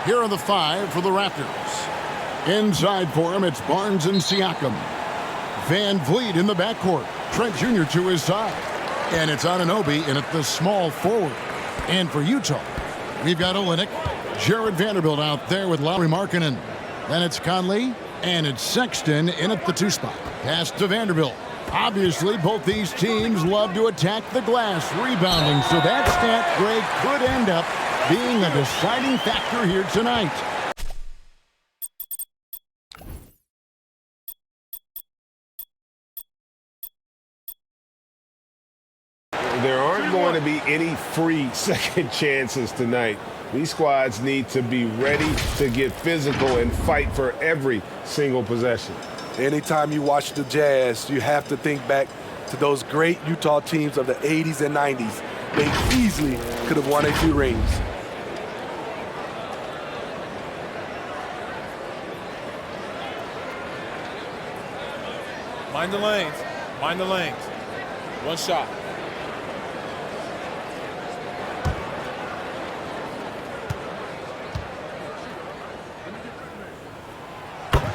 Here are the 5 for the Raptors. Inside for him, it's Barnes and Siakam. Van Vliet in the backcourt. Trent Jr. to his side. And it's Anunoby in at the small forward. And for Utah, we've got Olynyk, Jared Vanderbilt out there with Lauri Markkanen. Then it's Conley, and it's Sexton in at the 2 spot. Pass to Vanderbilt. Obviously, both these teams love to attack the glass, rebounding, so that stat break could end up being a deciding factor here tonight. There aren't going to be any free second chances tonight. These squads need to be ready to get physical and fight for every single possession. Anytime you watch the Jazz, you have to think back to those great Utah teams of the 80s and 90s. They easily could have won a few rings. Mind the lanes. Mind the lanes. One shot.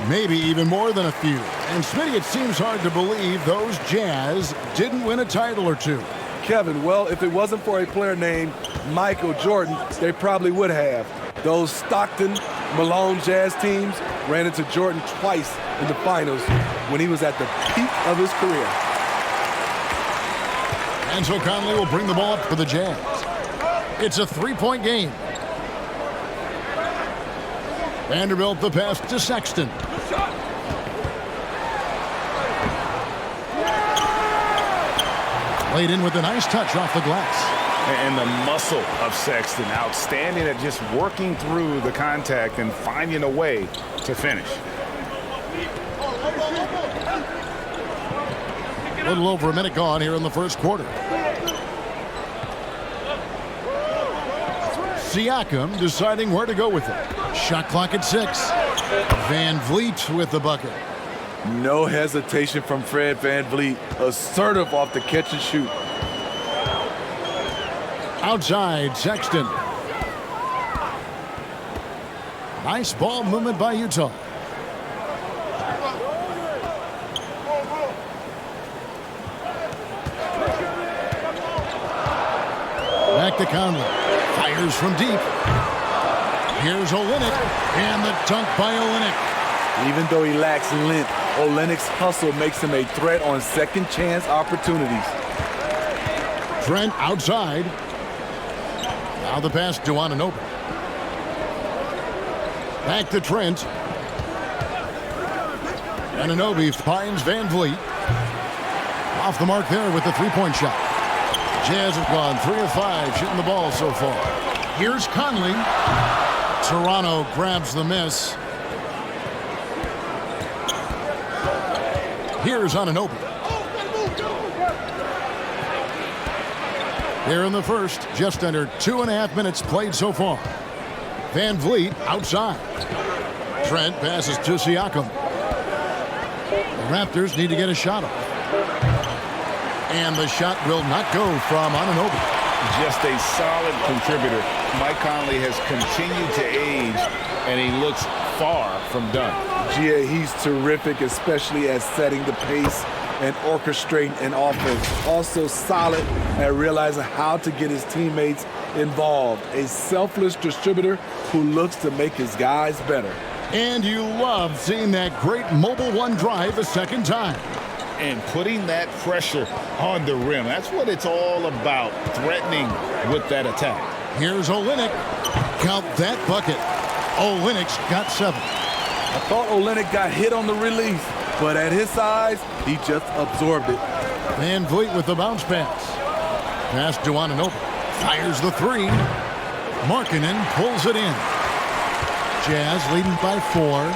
Maybe even more than a few. And Smitty, it seems hard to believe those Jazz didn't win a title or two. Kevin, well, if it wasn't for a player named Michael Jordan, they probably would have. Those Stockton, Malone Jazz teams ran into Jordan twice in the finals when he was at the peak of his career. And so Conley will bring the ball up for the Jazz. It's a 3-point game. Vanderbilt the pass to Sexton. Laid in with a nice touch off the glass. And the muscle of Sexton, outstanding at just working through the contact and finding a way to finish. A little over a minute gone here in the first quarter. Siakam deciding where to go with it. Shot clock at 6. Van Vliet with the bucket. No hesitation from Fred Van Vliet. Assertive off the catch and shoot. Outside, Sexton. Nice ball movement by Utah. Back to Conley. Fires from deep. Here's Olynyk. And the dunk by Olynyk. Even though he lacks length, Olynyk's hustle makes him a threat on second chance opportunities. Trent outside. Now the pass to Anunoby. Back to Trent. Anunoby finds Van Vliet. Off the mark there with the 3-point shot. Jazz have gone 3 of 5 shooting the ball so far. Here's Conley. Toronto grabs the miss. Here's Anunoby. Here in the first, just under 2.5 minutes played so far. Van Vliet outside. Trent passes to Siakam. The Raptors need to get a shot off. And the shot will not go from Anunoby. Just a solid contributor. Mike Conley has continued to age, and he looks far from done. Yeah, he's terrific, especially at setting the pace and orchestrating an offense. Also solid at realizing how to get his teammates involved. A selfless distributor who looks to make his guys better. And you love seeing that great mobile one drive a second time. And putting that pressure on the rim. That's what it's all about, threatening with that attack. Here's Olynyk. Count that bucket. Olynyk's got 7. I thought Olynyk got hit on the release, but at his size, he just absorbed it. Van Vliet with the bounce pass. Pass to Anunoby. Fires the 3. Markkanen pulls it in. Jazz leading by 4.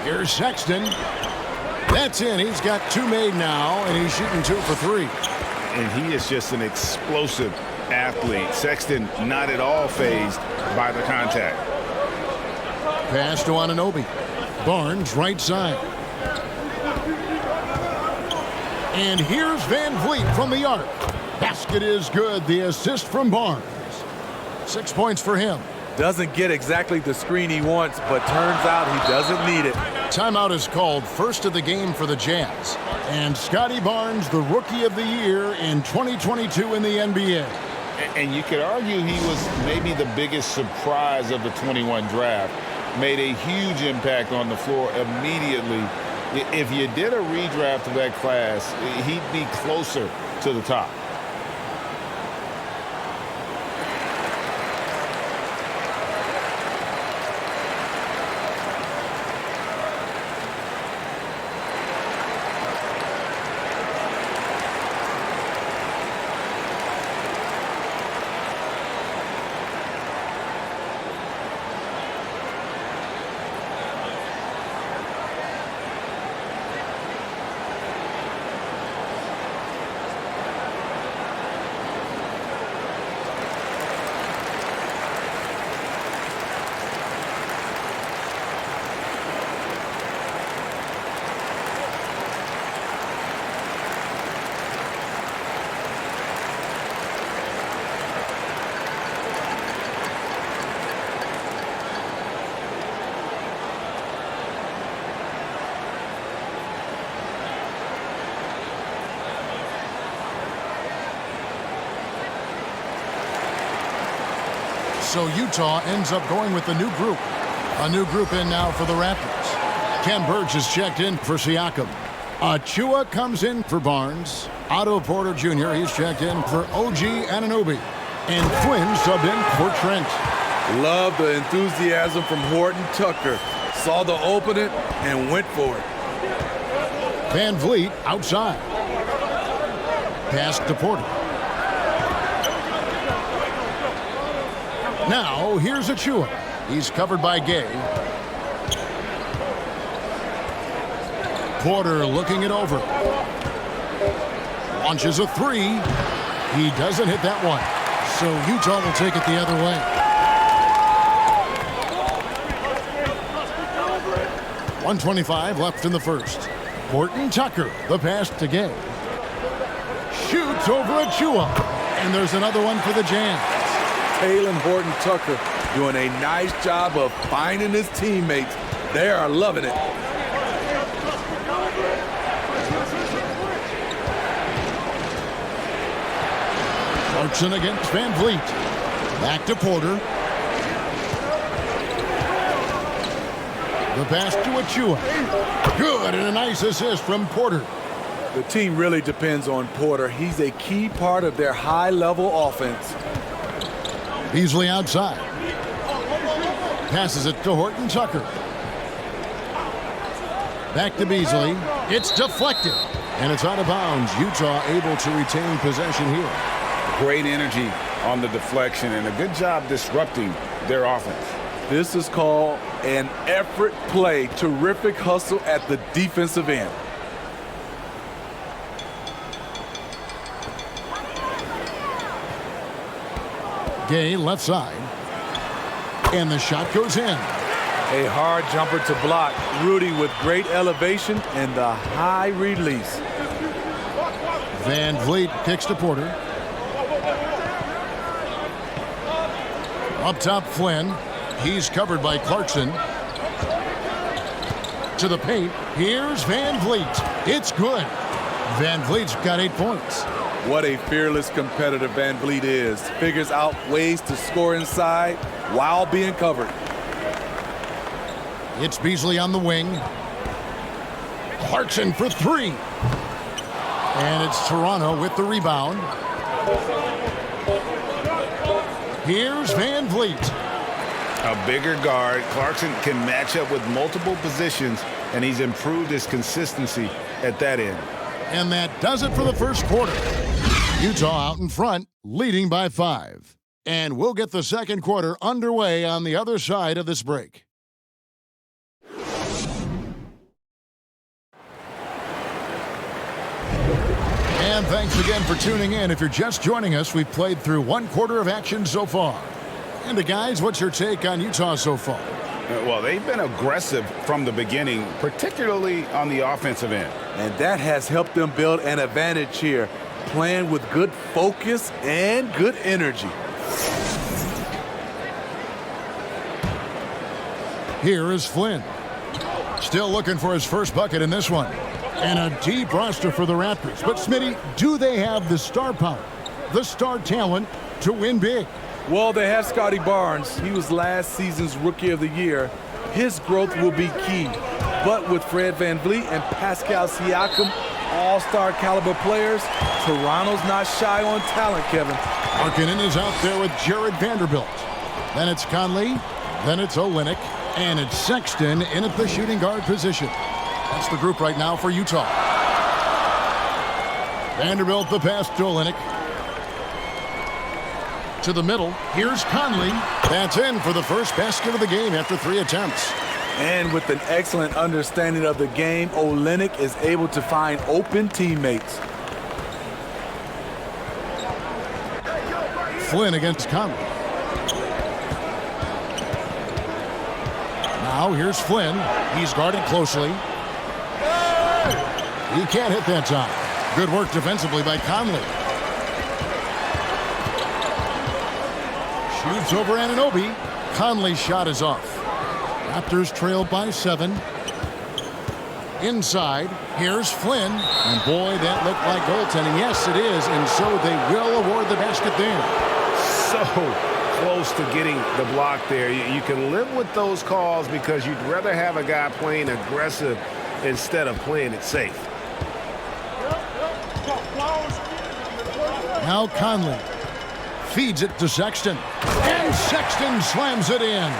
Here's Sexton. That's in. He's got 2 made now, and he's shooting 2 for 3. And he is just an explosive athlete. Sexton not at all fazed by the contact. Pass to Anunoby. Barnes right side. And here's Van Vliet from the arc. Basket is good. The assist from Barnes. 6 points for him. Doesn't get exactly the screen he wants, but turns out he doesn't need it. Timeout is called, first of the game for the Jazz. And Scotty Barnes, the Rookie of the Year in 2022 in the NBA. And you could argue he was maybe the biggest surprise of the 21 draft. Made a huge impact on the floor immediately. If you did a redraft of that class, he'd be closer to the top. So Utah ends up going with the new group. A new group in now for the Raptors. Ken Burge is checked in for Siakam. Achua comes in for Barnes. Otto Porter Jr. he's checked in for OG Anunoby. And Flynn subbed in for Trent. Love the enthusiasm from Horton Tucker. Saw the opening and went for it. Van Vliet outside. Pass to Porter. Now, here's Achua. He's covered by Gay. Porter looking it over. Launches a three. He doesn't hit that one. So Utah will take it the other way. .125 left in the first. Horton Tucker, the pass to Gay. Shoots over Achua. And there's another one for the Jazz. Taylor Horton Tucker doing a nice job of finding his teammates. They are loving it. Clarkson against Van Vliet. Back to Porter. The pass to Achua. Good, and a nice assist from Porter. The team really depends on Porter. He's a key part of their high-level offense. Beasley outside. Passes it to Horton Tucker. Back to Beasley. It's deflected. And it's out of bounds. Utah able to retain possession here. Great energy on the deflection and a good job disrupting their offense. This is called an effort play. Terrific hustle at the defensive end. Gay left side. And the shot goes in. A hard jumper to block. Rudy with great elevation and the high release. Van Vliet kicks to Porter. Up top, Flynn. He's covered by Clarkson. To the paint. Here's Van Vliet. It's good. Van Vliet's got 8 points. What a fearless competitor Van Vliet is. Figures out ways to score inside while being covered. It's Beasley on the wing. Clarkson for three. And it's Toronto with the rebound. Here's Van Vliet. A bigger guard. Clarkson can match up with multiple positions, and he's improved his consistency at that end. And that does it for the first quarter. Utah out in front, leading by 5. And we'll get the second quarter underway on the other side of this break. And thanks again for tuning in. If you're just joining us, we've played through one quarter of action so far. And guys, what's your take on Utah so far? Well, they've been aggressive from the beginning, particularly on the offensive end. And that has helped them build an advantage here, playing with good focus and good energy. Here is Flynn. Still looking for his first bucket in this one. And a deep roster for the Raptors. But Smitty, do they have the star power, the star talent to win big? Well, they have Scotty Barnes. He was last season's Rookie of the Year. His growth will be key. But with Fred VanVleet and Pascal Siakam, all-star caliber players, Toronto's not shy on talent, Kevin. Markkanen is out there with Jared Vanderbilt. Then it's Conley. Then it's Olynyk. And it's Sexton in at the shooting guard position. That's the group right now for Utah. Vanderbilt the pass to Olynyk. To the middle. Here's Conley. That's in for the first basket of the game after 3 attempts. And with an excellent understanding of the game, Olynyk is able to find open teammates. Flynn against Conley. Now here's Flynn. He's guarded closely. He can't hit that time. Good work defensively by Conley. Shoots over Anunoby. Conley's shot is off. Raptors trail by 7. Inside, here's Flynn. And boy, that looked like goaltending. Yes, it is. And so they will award the basket there. So close to getting the block there. You can live with those calls because you'd rather have a guy playing aggressive instead of playing it safe. Now Conley feeds it to Sexton. And Sexton slams it in.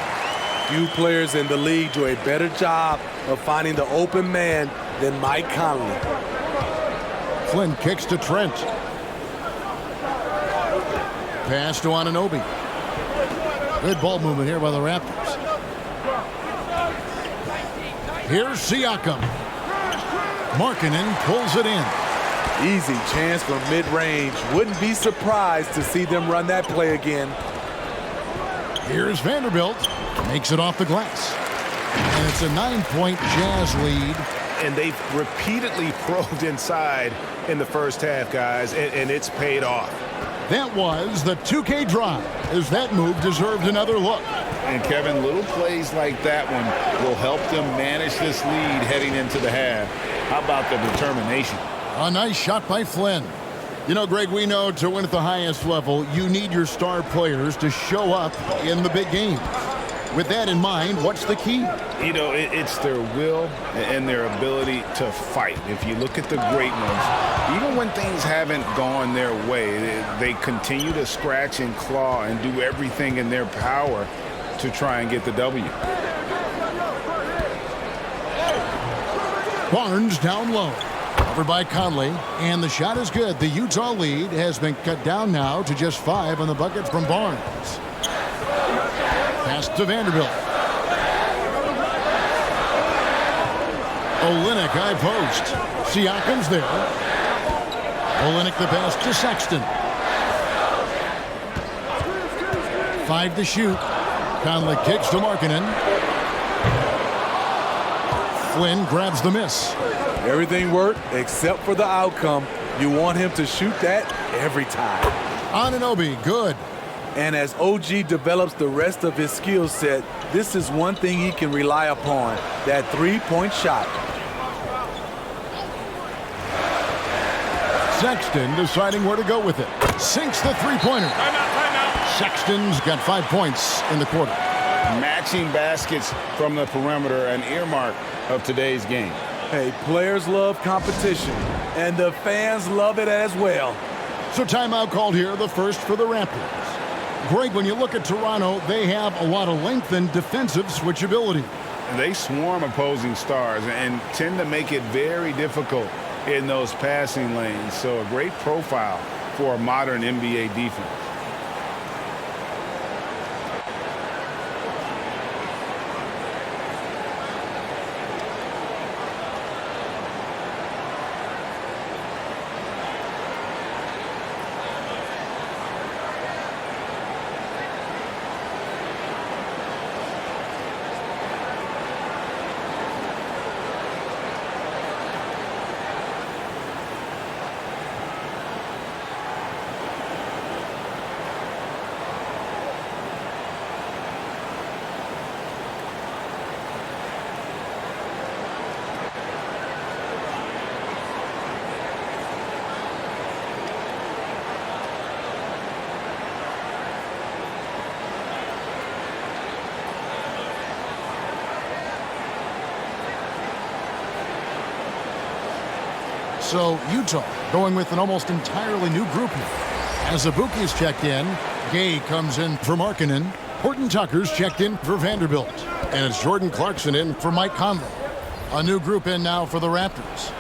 Few players in the league do a better job of finding the open man than Mike Conley. Flynn kicks to Trent. Pass to Anunoby. Good ball movement here by the Raptors. Here's Siakam. Markkanen pulls it in. Easy chance from mid-range. Wouldn't be surprised to see them run that play again. Here's Vanderbilt. Makes it off the glass. And it's a 9-point Jazz lead. And they've repeatedly probed inside in the first half, guys, and it's paid off. That was the 2K drive, as that move deserved another look. And Kevin, little plays like that one will help them manage this lead heading into the half. How about the determination? A nice shot by Flynn. You know, Greg, we know to win at the highest level, you need your star players to show up in the big games. With that in mind, what's the key? You know, it's their will and their ability to fight. If you look at the great ones, even when things haven't gone their way, they continue to scratch and claw and do everything in their power to try and get the W. Barnes down low. Covered by Conley, and the shot is good. The Utah lead has been cut down now to just 5 on the bucket from Barnes. Pass to Vanderbilt. Olynyk high post. Siakam's there. Olynyk the pass to Sexton. 5 to shoot. Conley kicks to Markkanen. Flynn grabs the miss. Everything worked except for the outcome. You want him to shoot that every time. Anunoby, good. And as OG develops the rest of his skill set, this is one thing he can rely upon, that three-point shot. Sexton deciding where to go with it. Sinks the three-pointer. Timeout. Sexton's got 5 points in the quarter. Matching baskets from the perimeter, an earmark of today's game. Hey, players love competition, and the fans love it as well. So timeout called here, the first for the Raptors. Greg, when you look at Toronto, they have a lot of length and defensive switchability. They swarm opposing stars and tend to make it very difficult in those passing lanes. So a great profile for a modern NBA defense. So Utah going with an almost entirely new group here. As Abuki's checked in, Gay comes in for Markkanen. Horton Tucker's checked in for Vanderbilt. And it's Jordan Clarkson in for Mike Conley. A new group in now for the Raptors.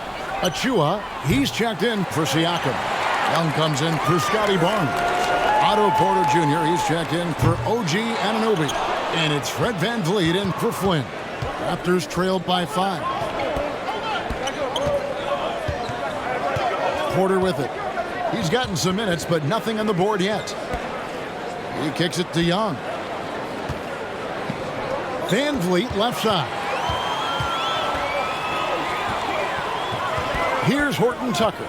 Achua, he's checked in for Siakam. Young comes in for Scotty Barnes. Otto Porter Jr., he's checked in for OG Anunoby. And it's Fred VanVleet in for Flynn. Raptors trailed by 5. Porter with it. He's gotten some minutes, but nothing on the board yet. He kicks it to Young. VanVleet left side. Here's Horton Tucker.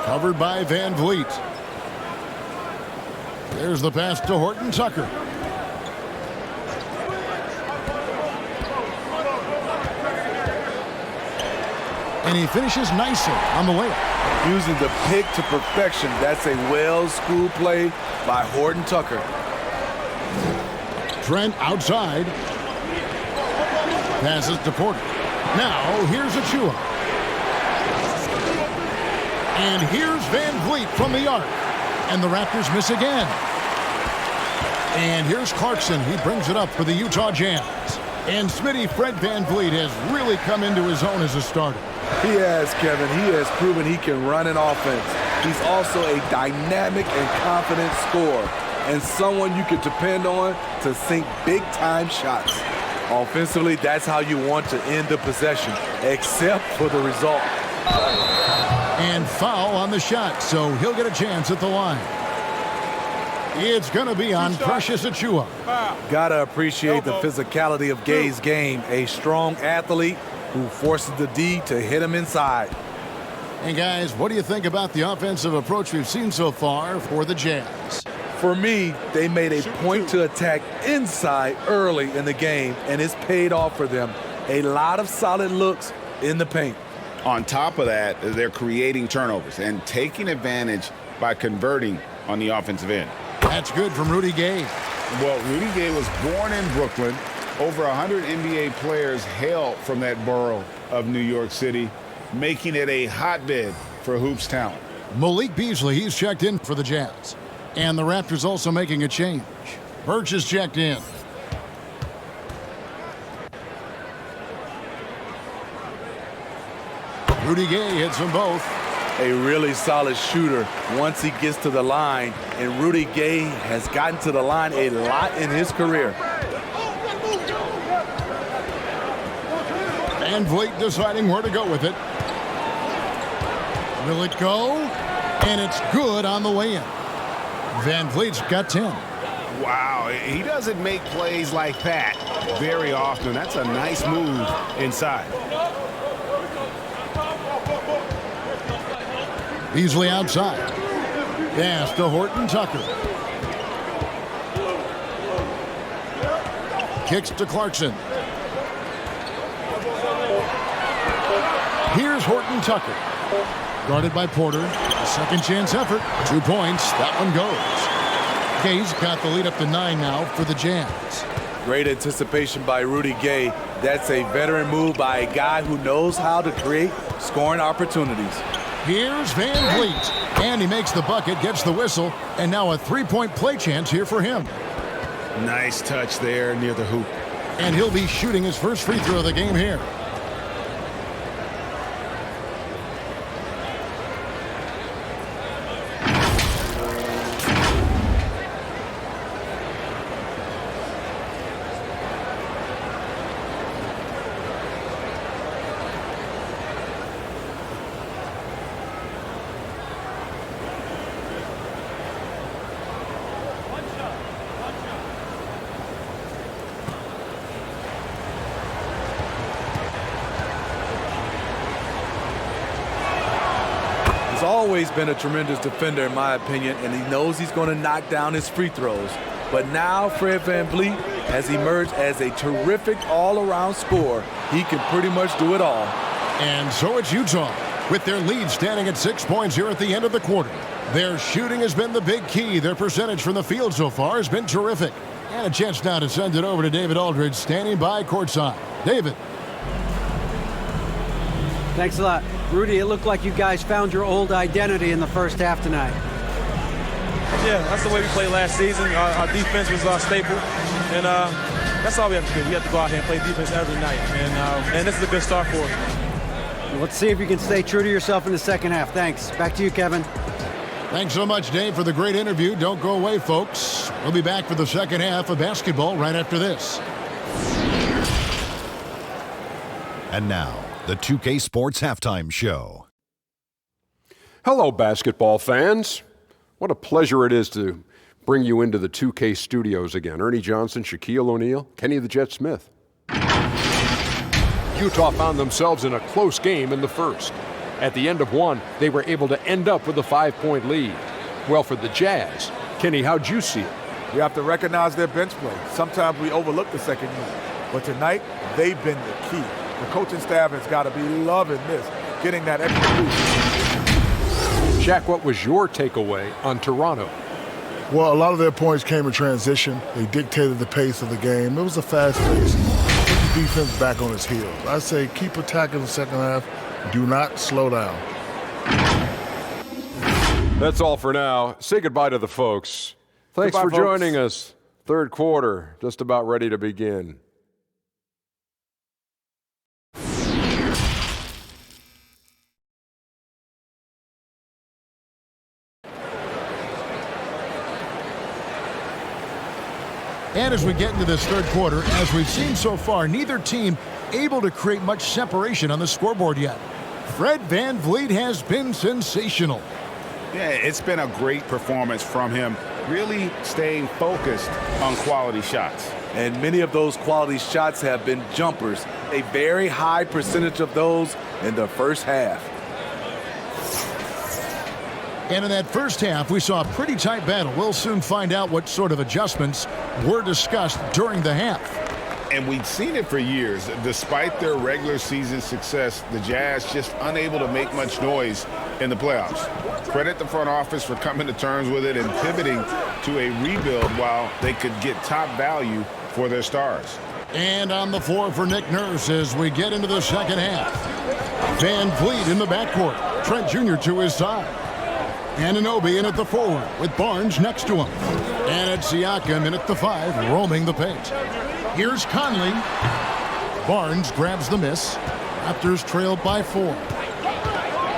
Covered by VanVleet. There's the pass to Horton Tucker. And he finishes nicely on the layup. Using the pick to perfection. That's a well-schooled play by Horton Tucker. Trent outside. Passes to Porter. Now here's Achua. And here's VanVleet from the arc. And the Raptors miss again. And here's Clarkson. He brings it up for the Utah Jazz. And Smitty, Fred VanVleet has really come into his own as a starter. He has, Kevin. He has proven he can run an offense. He's also a dynamic and confident scorer and someone you can depend on to sink big-time shots. Offensively, that's how you want to end the possession, except for the result. And foul on the shot, so he'll get a chance at the line. It's going to be on Precious Achua. Gotta appreciate the physicality of Gay's game. A strong athlete who forces the D to hit him inside. And guys, what do you think about the offensive approach we've seen so far for the Jazz? For me, they made a point to attack inside early in the game, and it's paid off for them. A lot of solid looks in the paint. On top of that, they're creating turnovers and taking advantage by converting on the offensive end. That's good from Rudy Gay. Well, Rudy Gay was born in Brooklyn. Over 100 NBA players hail from that borough of New York City, making it a hotbed for hoops talent. Malik Beasley, he's checked in for the Jazz. And the Raptors also making a change. Birch is checked in. Rudy Gay hits them both. A really solid shooter once he gets to the line, and Rudy Gay has gotten to the line a lot in his career. VanVleet deciding where to go with it. Will it go? And it's good on the way in. VanVleet's got 10. Wow, he doesn't make plays like that very often. That's a nice move inside. Beasley outside. Pass to Horton Tucker. Kicks to Clarkson. Here's Horton Tucker. Guarded by Porter. Second chance effort. 2 points. That one goes. Gay's got the lead up to 9 now for the Jazz. Great anticipation by Rudy Gay. That's a veteran move by a guy who knows how to create scoring opportunities. Here's VanVleet. And he makes the bucket, gets the whistle, and now a three-point play chance here for him. Nice touch there near the hoop. And he'll be shooting his first free throw of the game here. He's always been a tremendous defender, in my opinion, and he knows he's going to knock down his free throws. But now Fred VanVleet has emerged as a terrific all-around scorer. He can pretty much do it all. And so it's Utah, with their lead standing at 6 points here at the end of the quarter. Their shooting has been the big key. Their percentage from the field so far has been terrific. And a chance now to send it over to David Aldridge, standing by courtside. David. Thanks a lot. Rudy, it looked like you guys found your old identity in the first half tonight. Yeah, that's the way we played last season. Our defense was our staple, and that's all we have to do. We have to go out here and play defense every night, and this is a good start for us. Well, let's see if you can stay true to yourself in the second half. Thanks. Back to you, Kevin. Thanks so much, Dave, for the great interview. Don't go away, folks. We'll be back for the second half of basketball right after this. And now, the 2K Sports Halftime Show. Hello, basketball fans. What a pleasure it is to bring you into the 2K studios again. Ernie Johnson, Shaquille O'Neal, Kenny the Jet Smith. Utah found themselves in a close game in the first. At the end of one, they were able to end up with a 5-point lead. Well, for the Jazz, Kenny, how'd you see it? We have to recognize their bench play. Sometimes we overlook the second unit, but tonight they've been the key. The coaching staff has got to be loving this, getting that extra boost. Shaq, what was your takeaway on Toronto? Well, a lot of their points came in transition. They dictated the pace of the game. It was a fast pace. Put the defense back on its heels. I say keep attacking the second half. Do not slow down. That's all for now. Say goodbye to the folks. Thanks Goodbye, for folks. joining us. Third quarter, just about ready to begin. And as we get into this third quarter, as we've seen so far, neither team able to create much separation on the scoreboard yet. Fred VanVleet has been sensational. Yeah, it's been a great performance from him, really staying focused on quality shots. And many of those quality shots have been jumpers. A very high percentage of those in the first half. And in that first half, we saw a pretty tight battle. We'll soon find out what sort of adjustments were discussed during the half. And we'd seen it for years. Despite their regular season success, the Jazz just unable to make much noise in the playoffs. Credit the front office for coming to terms with it and pivoting to a rebuild while they could get top value for their stars. And on the floor for Nick Nurse as we get into the second half. VanVleet in the backcourt. Trent Jr. to his side. Anunoby in at the forward with Barnes next to him. And it's Siakam in at the 5, roaming the paint. Here's Conley. Barnes grabs the miss. Raptors trailed by 4.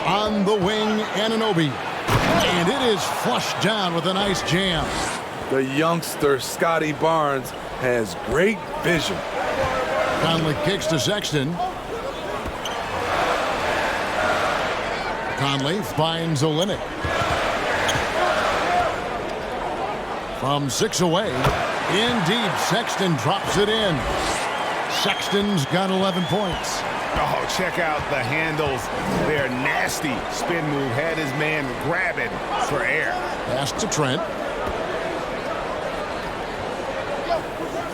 On the wing, Anunoby. And it is flushed down with a nice jam. The youngster, Scotty Barnes, has great vision. Conley kicks to Sexton. Conley finds Olynyk. From 6 away, in deep, Sexton drops it in. Sexton's got 11 points. Oh, check out the handles. They're nasty. Spin move, had his man grabbing for air. Pass to Trent.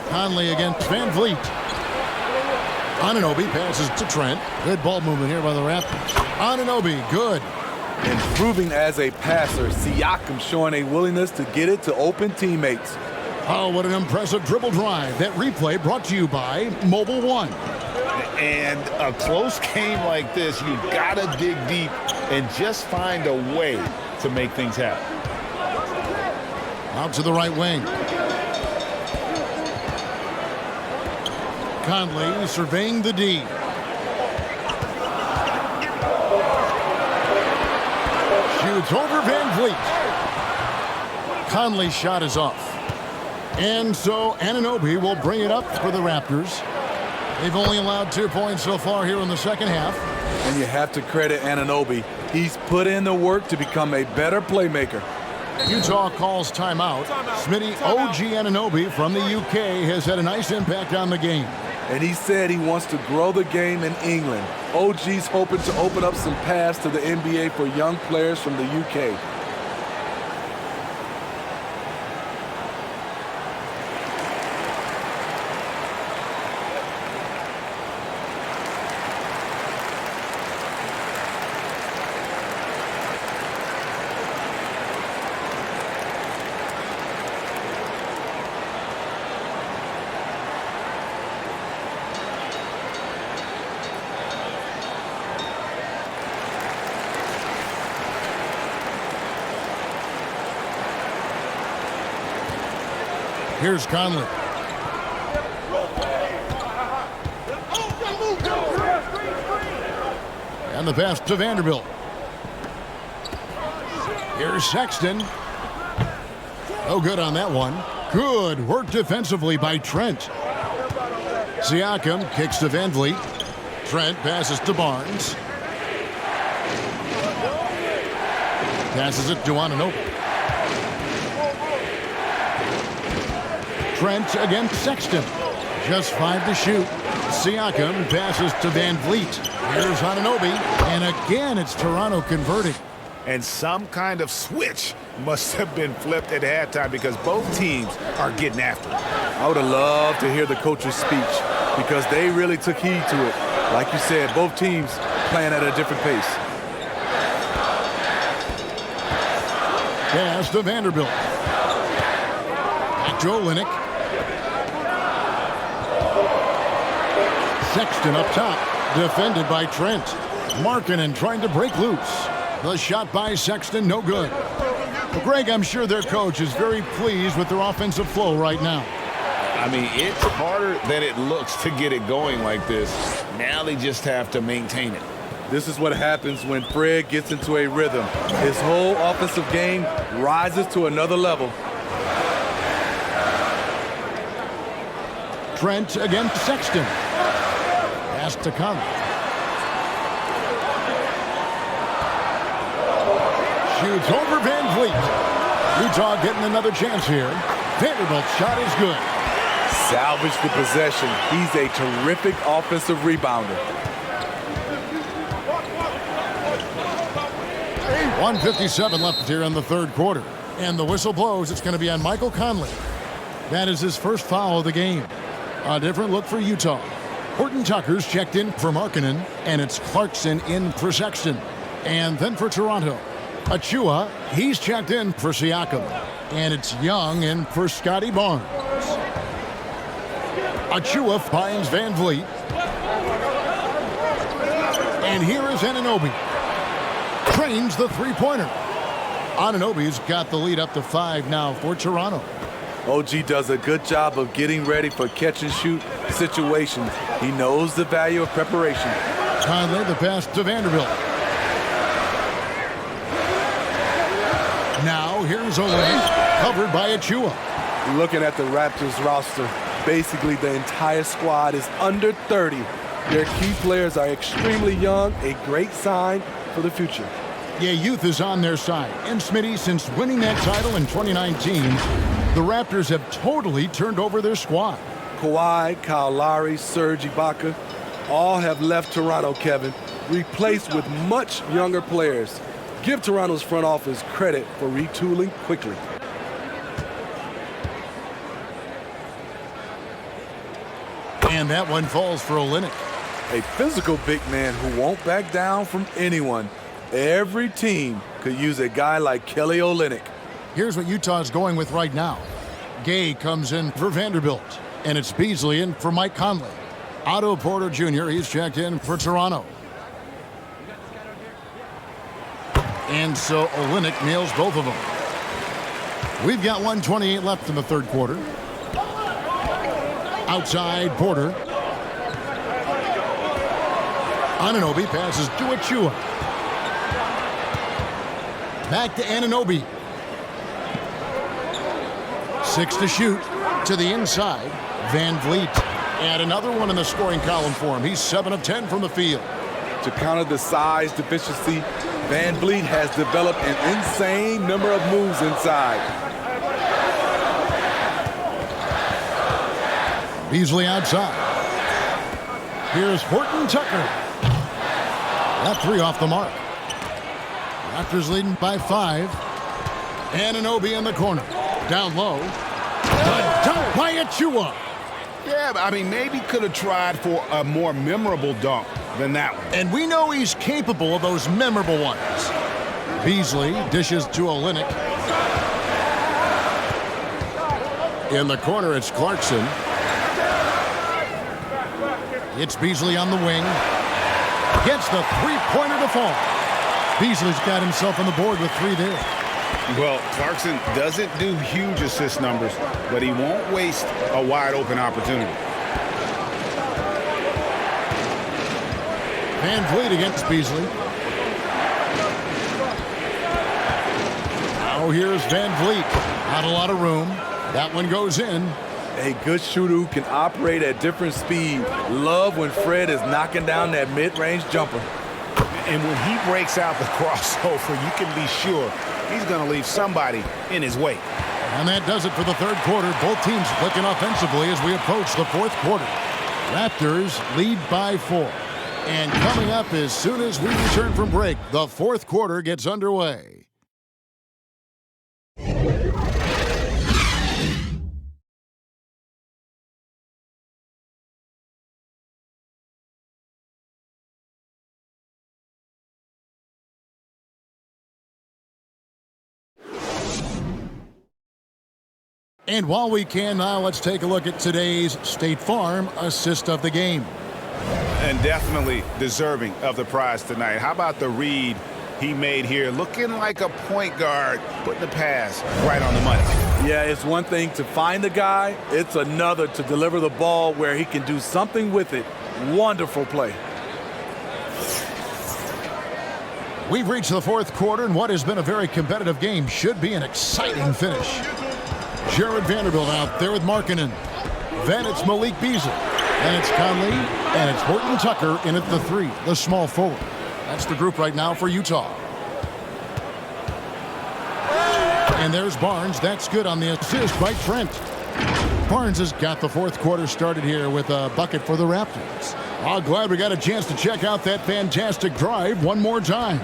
Conley against VanVleet. Anunoby passes to Trent. Good ball movement here by the Raptors. Anunoby, good. Improving as a passer, Siakam showing a willingness to get it to open teammates. Oh, what an impressive dribble drive. That replay brought to you by Mobile One. And a close game like this, you gotta dig deep and just find a way to make things happen. Out to the right wing. Conley surveying the D. Shoots over VanVleet. Conley's shot is off. And so Anunoby will bring it up for the Raptors. They've only allowed 2 points so far here in the second half. And you have to credit Anunoby. He's put in the work to become a better playmaker. Utah calls timeout. Smitty OG Anunoby from the UK has had a nice impact on the game. And he said he wants to grow the game in England. OG's hoping to open up some paths to the NBA for young players from the UK. Here's Conley. And the pass to Vanderbilt. Here's Sexton. No good on that one. Good work defensively by Trent. Siakam kicks to Van Vliet. Trent passes to Barnes. Passes it to Anunoby. Trent against Sexton. Just 5 to shoot. Siakam passes to Van Vliet. Here's Anunoby. And again, it's Toronto converting. And some kind of switch must have been flipped at halftime because both teams are getting after it. I would have loved to hear the coach's speech because they really took heed to it. Like you said, both teams playing at a different pace. Pass to Vanderbilt. Back to Olynyk. Sexton up top. Defended by Trent. Markkanen trying to break loose. The shot by Sexton, no good. Well, Greg, I'm sure their coach is very pleased with their offensive flow right now. I mean, it's harder than it looks to get it going like this. Now they just have to maintain it. This is what happens when Fred gets into a rhythm. His whole offensive game rises to another level. Trent against Sexton. Pass to Conley. Shoots over Van Vliet. Utah getting another chance here. Vanderbilt's shot is good. Salvage the possession. He's a terrific offensive rebounder. 1:57 left here in the third quarter. And the whistle blows. It's going to be on Michael Conley. That is his first foul of the game. A different look for Utah. Horton Tucker's checked in for Markkanen, and it's Clarkson in for Sexton. And then for Toronto, Achua, he's checked in for Siakam. And it's Young in for Scotty Barnes. Achua finds Van Vliet. And here is Anunoby. Trains the three-pointer. Anunoby's got the lead up to 5 now for Toronto. OG does a good job of getting ready for catch-and-shoot situations. He knows the value of preparation. Conley, the pass to Vanderbilt. Now here's Olynyk, covered by Achua. Looking at the Raptors roster, basically the entire squad is under 30. Their key players are extremely young, a great sign for the future. Yeah, youth is on their side. And Smitty, since winning that title in 2019, the Raptors have totally turned over their squad. Kawhi, Kyle Lowry, Serge Ibaka, all have left Toronto, Kevin, replaced with much younger players. Give Toronto's front office credit for retooling quickly. And that one falls for Olynyk. A physical big man who won't back down from anyone. Every team could use a guy like Kelly Olynyk. Here's what Utah's going with right now. Gay comes in for Vanderbilt, and it's Beasley in for Mike Conley. Otto Porter Jr., he's checked in for Toronto. And so Olynyk nails both of them. We've got 1:28 left in the third quarter. Outside Porter. Anunoby passes to Achua. Back to Anunoby. 6 to shoot. To the inside. Van Vliet. And another one in the scoring column for him. He's 7 of 10 from the field. To counter the size deficiency, Van Vliet has developed an insane number of moves inside. Beasley outside. Here's Horton Tucker. That 3 off the mark. Raptors leading by 5. Anunoby in the corner. Down low. The dunk by Achua. Yeah, I mean, maybe could have tried for a more memorable dunk than that one. And we know he's capable of those memorable ones. Beasley dishes to Olynyk. In the corner, it's Clarkson. It's Beasley on the wing. Gets the three-pointer to fall. Beasley's got himself on the board with 3 there. Well, Clarkson doesn't do huge assist numbers, but he won't waste a wide-open opportunity. Van Vliet against Beasley. Now here's Van Vliet. Not a lot of room. That one goes in. A good shooter who can operate at different speed. Love when Fred is knocking down that mid-range jumper. And when he breaks out the crossover, you can be sure he's going to leave somebody in his way. And that does it for the third quarter. Both teams clicking offensively as we approach the fourth quarter. Raptors lead by 4. And coming up as soon as we return from break, the fourth quarter gets underway. And while we can now, let's take a look at today's State Farm assist of the game. And definitely deserving of the prize tonight. How about the read he made here? Looking like a point guard, putting the pass right on the money. Yeah, it's one thing to find the guy. It's another to deliver the ball where he can do something with it. Wonderful play. We've reached the fourth quarter, and what has been a very competitive game should be an exciting finish. Jared Vanderbilt out there with Markkanen. Then it's Malik Beasley. And it's Conley. And it's Horton Tucker in at the 3, the small forward. That's the group right now for Utah. And there's Barnes. That's good on the assist by Trent. Barnes has got the fourth quarter started here with a bucket for the Raptors. Oh, glad we got a chance to check out that fantastic drive one more time.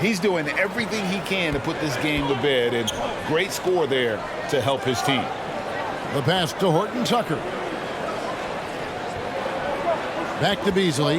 He's doing everything he can to put this game to bed, and great score there to help his team. The pass to Horton Tucker. Back to Beasley.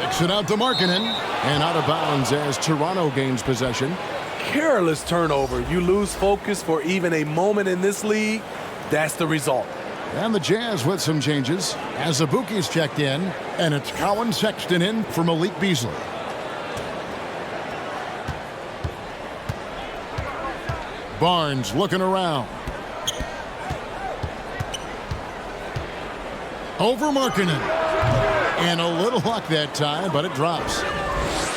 Kicks it out to Markkanen. And out of bounds as Toronto gains possession. Careless turnover. You lose focus for even a moment in this league. That's the result. And the Jazz with some changes. As Azubuike's checked in. And it's Colin Sexton in for Malik Beasley. Barnes looking around. Over Markkanen. And a little luck that time, but it drops.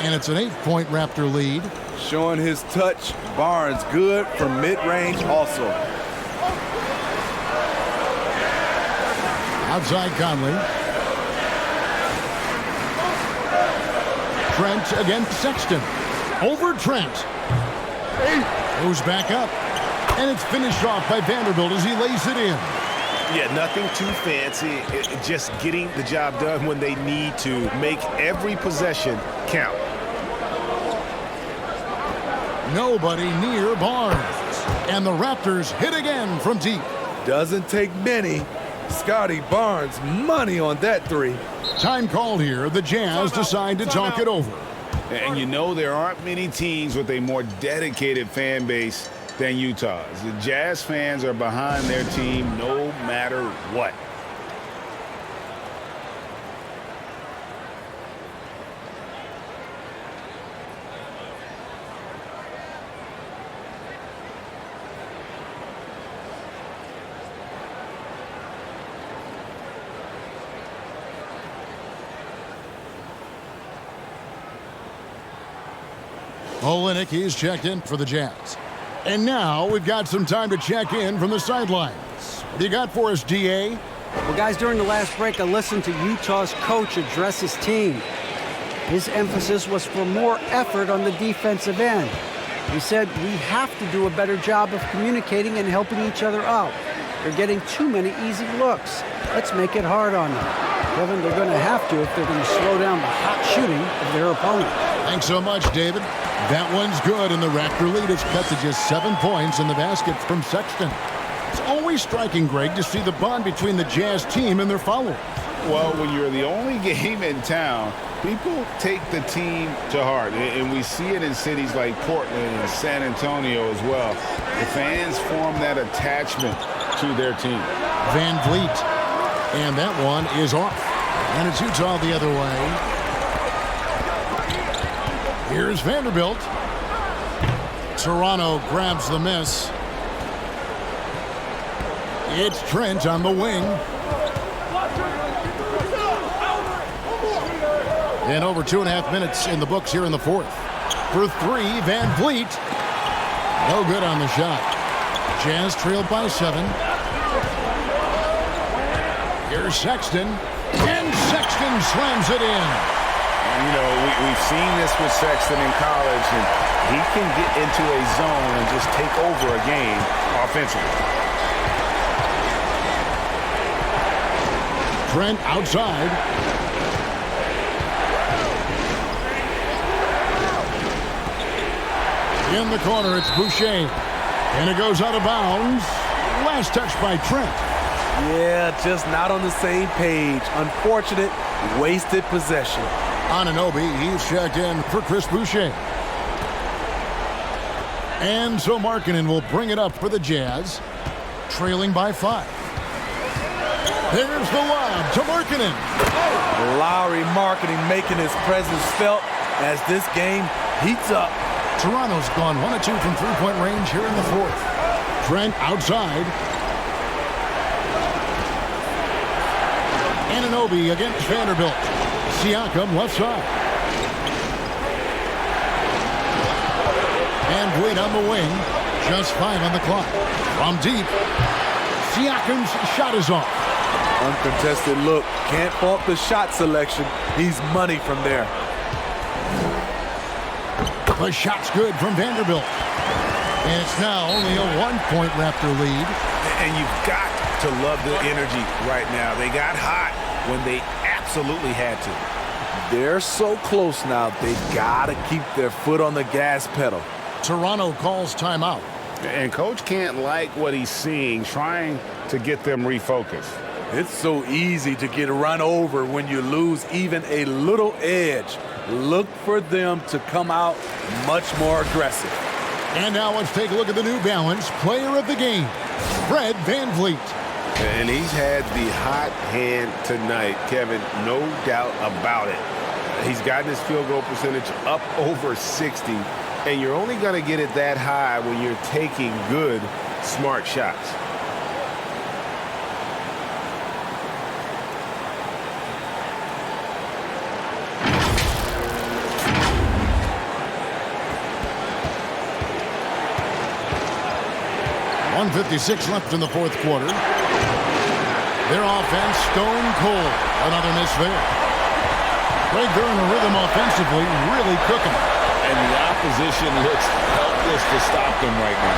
And it's an 8-point Raptor lead. Showing his touch. Barnes good from mid-range also. Outside Conley. Trent against Sexton. Over Trent. Goes back up. And it's finished off by Vanderbilt as he lays it in. Yeah, nothing too fancy. Just getting the job done when they need to. Make every possession count. Nobody near Barnes. And the Raptors hit again from deep. Doesn't take many. Scotty Barnes, money on that 3. Time called here. The Jazz decide to talk it over. And you know there aren't many teams with a more dedicated fan base than Utah's. The Jazz fans are behind their team no matter what. Olynyk, he's checked in for the Jazz. And now we've got some time to check in from the sidelines. What do you got for us, DA? Well, guys, during the last break, I listened to Utah's coach address his team. His emphasis was for more effort on the defensive end. He said, we have to do a better job of communicating and helping each other out. They're getting too many easy looks. Let's make it hard on them. Kevin, they're going to have to if they're going to slow down the hot shooting of their opponent. Thanks so much, David. That one's good, and the Raptor lead is cut to just 7 points in the basket from Sexton. It's always striking, Greg, to see the bond between the Jazz team and their followers. Well, when you're the only game in town, people take the team to heart. And we see it in cities like Portland and San Antonio as well. The fans form that attachment to their team. Van Vliet. And that one is off. And it's Utah the other way. Here's Vanderbilt. Toronto grabs the miss. It's Trent on the wing. And over 2.5 minutes in the books here in the fourth. For three, Van Vliet. No good on the shot. Jazz trailed by 7. Here's Sexton. And Sexton slams it in. You know, we've seen this with Sexton in college, and he can get into a zone and just take over a game offensively. Trent outside. In the corner, it's Boucher. And it goes out of bounds. Last touch by Trent. Yeah, just not on the same page. Unfortunate, wasted possession. Anunoby, he's checked in for Chris Boucher. And so Markkanen will bring it up for the Jazz, trailing by 5. There's the lob to Markkanen. Lowry Markkanen making his presence felt as this game heats up. Toronto's gone 1 of 2 from three-point range here in the fourth. Trent outside. Anunoby against Vanderbilt. Siakam left side. And Vliet on the wing. Just 5 on the clock. From deep. Siakam's shot is off. Uncontested look. Can't fault the shot selection. He's money from there. The shot's good from Vanderbilt. And it's now only a 1-point Raptor lead. And you've got to love the energy right now. They got hot when they absolutely had to. They're so close now, they gotta keep their foot on the gas pedal. Toronto calls timeout. And coach can't like what he's seeing, trying to get them refocused. It's so easy to get run over when you lose even a little edge. Look for them to come out much more aggressive. And now let's take a look at the New Balance player of the game, Fred VanVleet. And he's had the hot hand tonight, Kevin, no doubt about it. He's gotten his field goal percentage up over 60, and you're only going to get it that high when you're taking good, smart shots. .156 left in the fourth quarter. Their offense stone cold. Another miss there. Greg, they're in a rhythm offensively, really cooking. And the opposition looks helpless to stop them right now.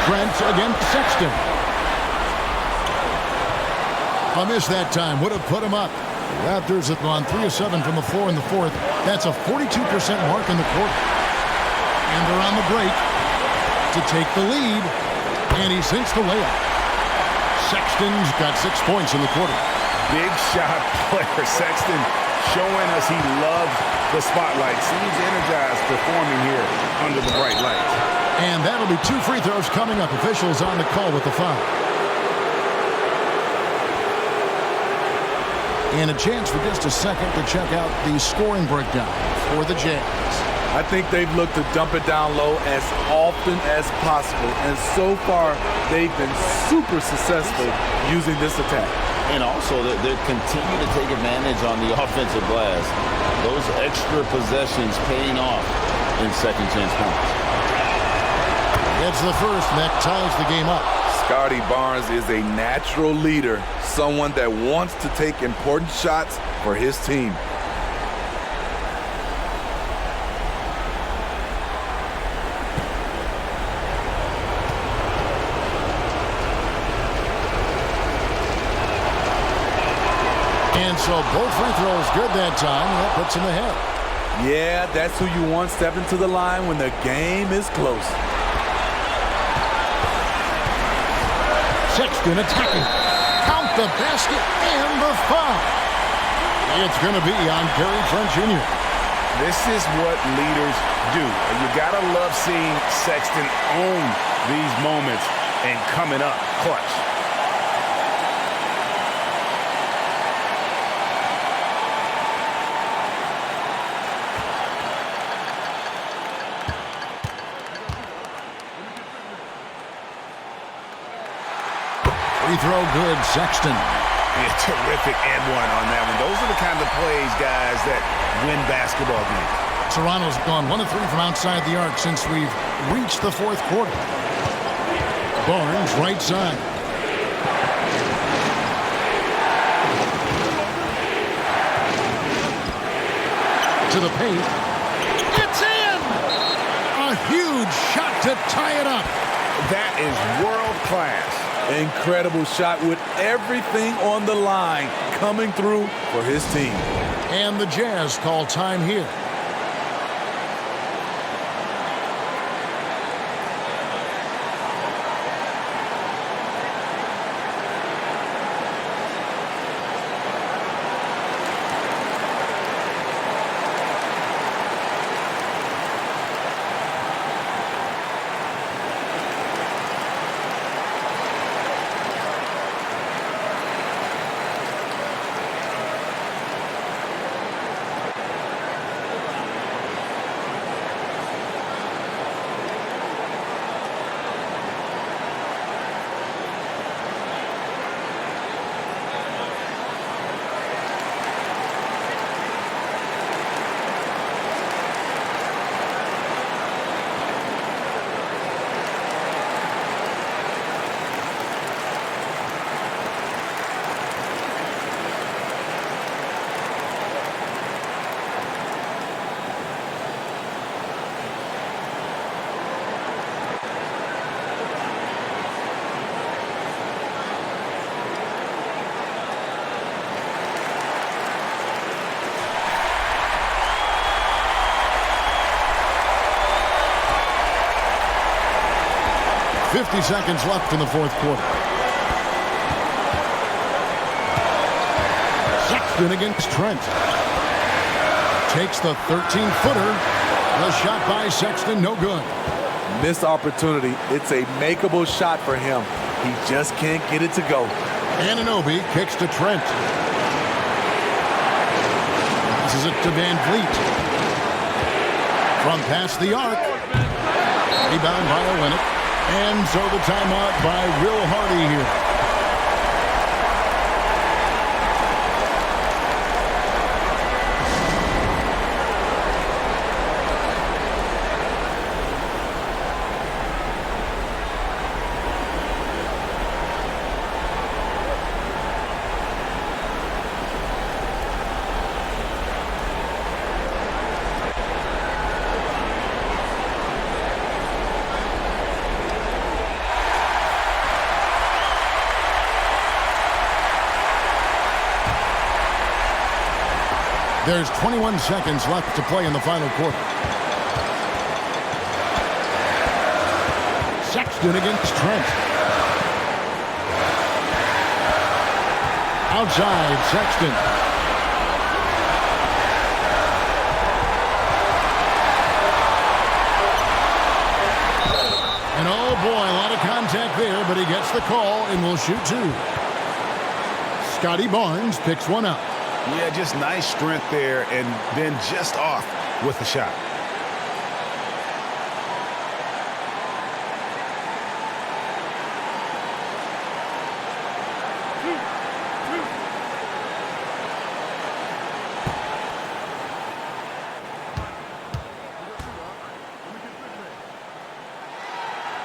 Trent against Sexton. A miss that time would have put him up. The Raptors have gone 3 of 7 from the floor in the fourth. That's a 42% mark in the quarter. And they're on the break to take the lead. And he sinks the layup. Sexton's got 6 points in the quarter. Big shot player. Sexton showing us he loves the spotlight. Seems energized performing here under the bright lights. And that'll be 2 free throws coming up. Officials on the call with the foul. And a chance for just a second to check out the scoring breakdown for the Jazz. I think they've looked to dump it down low as often as possible. And so far, they've been super successful using this attack. And also, they continue to take advantage on the offensive glass. Those extra possessions paying off in second chance points. It's the first that ties the game up. Scotty Barnes is a natural leader, someone that wants to take important shots for his team. And so both free throws good that time. That puts him ahead. Yeah, that's who you want stepping to the line when the game is close. Sexton attacking. Count the basket and the foul. It's going to be on Gary Trent Jr. This is what leaders do. You got to love seeing Sexton own these moments and coming up clutch. Free throw good, Sexton. Yeah, terrific and one on that one. Those are the kind of plays, guys, that win basketball games. Toronto's gone 1 of 3 from outside the arc since we've reached the fourth quarter. Barnes, right side. To the paint. It's in! A huge shot to tie it up. That is world class. Incredible shot with everything on the line coming through for his team. And the Jazz call time here. .50 seconds left in the fourth quarter. Sexton against Trent. Takes the 13-footer. The shot by Sexton, no good. Missed opportunity. It's a makeable shot for him. He just can't get it to go. Anunoby kicks to Trent. Passes it to Van Vliet. From past the arc. Rebound by Olynyk. And so the timeout by Will Hardy here. There's 21 seconds left to play in the final quarter. Sexton against Trent. Outside, Sexton. And oh boy, a lot of contact there, but he gets the call and will shoot two. Scotty Barnes picks one up. Yeah, just nice strength there, and then just off with the shot.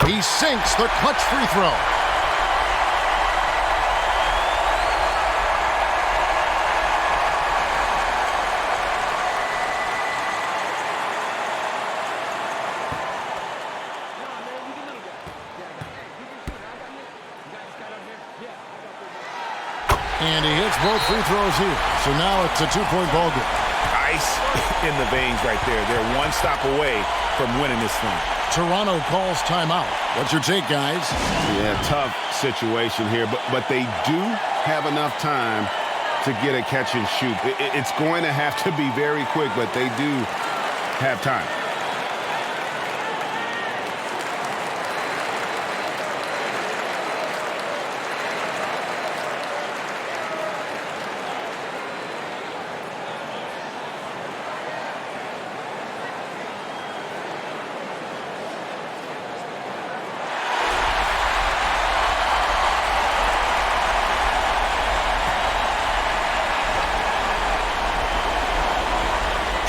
He sinks the clutch free throw. And he hits both free throws here. So now it's a two-point ball game. Ice in the veins right there. They're one stop away from winning this thing. Toronto calls timeout. What's your take, guys? Yeah, tough situation here, but they do have enough time to get a catch and shoot. It's going to have to be very quick, but they do have time.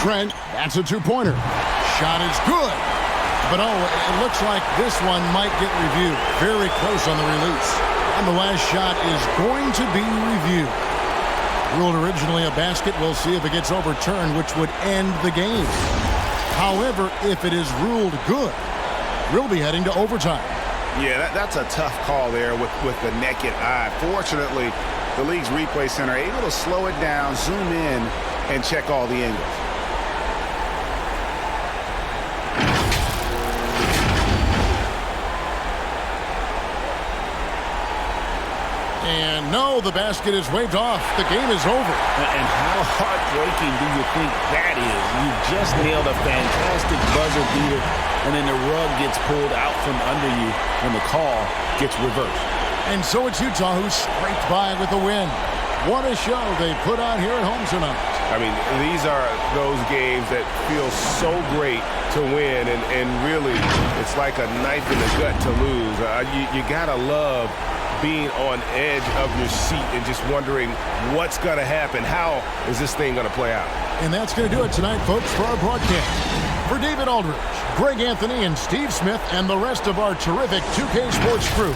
Trent, that's a two-pointer. Shot is good. But it looks like this one might get reviewed. Very close on the release. And the last shot is going to be reviewed. Ruled originally a basket. We'll see if it gets overturned, which would end the game. However, if it is ruled good, we'll be heading to overtime. Yeah, that's a tough call there with the naked eye. Fortunately, the league's replay center able to slow it down, zoom in, and check all the angles. And no, the basket is waved off. The game is over. And how heartbreaking do you think that is? You just nailed a fantastic buzzer beater, and then the rug gets pulled out from under you when the call gets reversed. And so it's Utah who scraped by with the win. What a show they put on here at home tonight. I mean, these are those games that feel so great to win, and really, it's like a knife in the gut to lose. You gotta love being on edge of your seat and just wondering what's going to happen. How is this thing going to play out? And that's going to do it tonight, folks, for our broadcast. For David Aldridge, Greg Anthony, and Steve Smith, and the rest of our terrific 2K Sports crew,